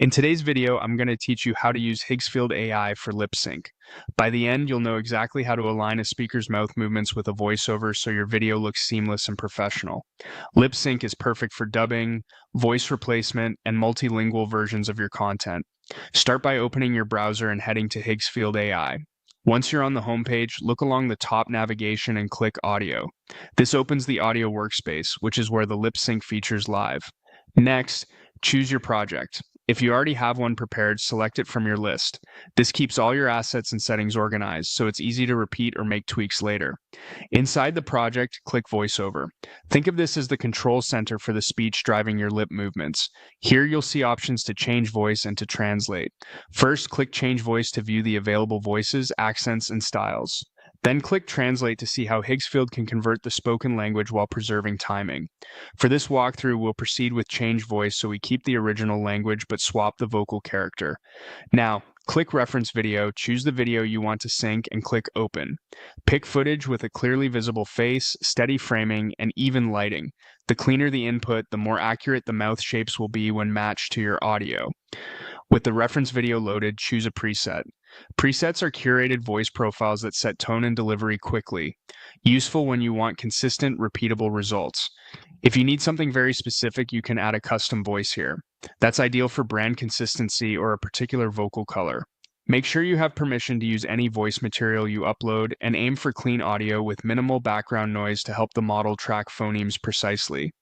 In today's video, I'm going to teach you how to use Higgsfield AI for lip sync. By the end, you'll know exactly how to align a speaker's mouth movements with a voiceover so your video looks seamless and professional. Lip sync is perfect for dubbing, voice replacement, and multilingual versions of your content. Start by opening your browser and heading to Higgsfield AI. Once you're on the homepage, look along the top navigation and click Audio. This opens the audio workspace, which is where the lip sync features live. Next, choose your project. If you already have one prepared, select it from your list. This keeps all your assets and settings organized, so it's easy to repeat or make tweaks later. Inside the project, click VoiceOver. Think of this as the control center for the speech driving your lip movements. Here you'll see options to change voice and to translate. First, click Change Voice to view the available voices, accents, and styles. Then click Translate to see how Higgsfield can convert the spoken language while preserving timing. For this walkthrough, we'll proceed with Change Voice so we keep the original language but swap the vocal character. Now, click Reference Video, choose the video you want to sync, and click Open. Pick footage with a clearly visible face, steady framing, and even lighting. The cleaner the input, the more accurate the mouth shapes will be when matched to your audio. With the reference video loaded, choose a preset. Presets are curated voice profiles that set tone and delivery quickly, useful when you want consistent, repeatable results. If you need something very specific, you can add a custom voice here. That's ideal for brand consistency or a particular vocal color. Make sure you have permission to use any voice material you upload and aim for clean audio with minimal background noise to help the model track phonemes precisely.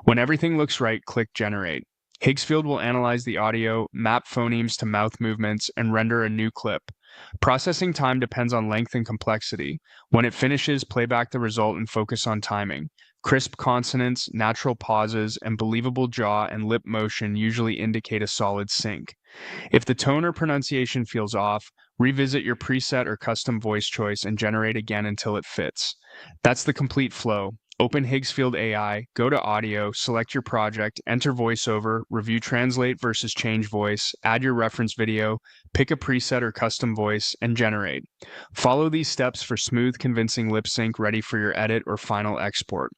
When everything looks right, click Generate. Higgsfield will analyze the audio, map phonemes to mouth movements, and render a new clip. Processing time depends on length and complexity. When it finishes, play back the result and focus on timing. Crisp consonants, natural pauses, and believable jaw and lip motion usually indicate a solid sync. If the tone or pronunciation feels off, revisit your preset or custom voice choice and generate again until it fits. That's the complete flow. Open Higgsfield AI, go to Audio, select your project, enter VoiceOver, review Translate versus Change Voice, add your reference video, pick a preset or custom voice, and generate. Follow these steps for smooth, convincing lip sync ready for your edit or final export.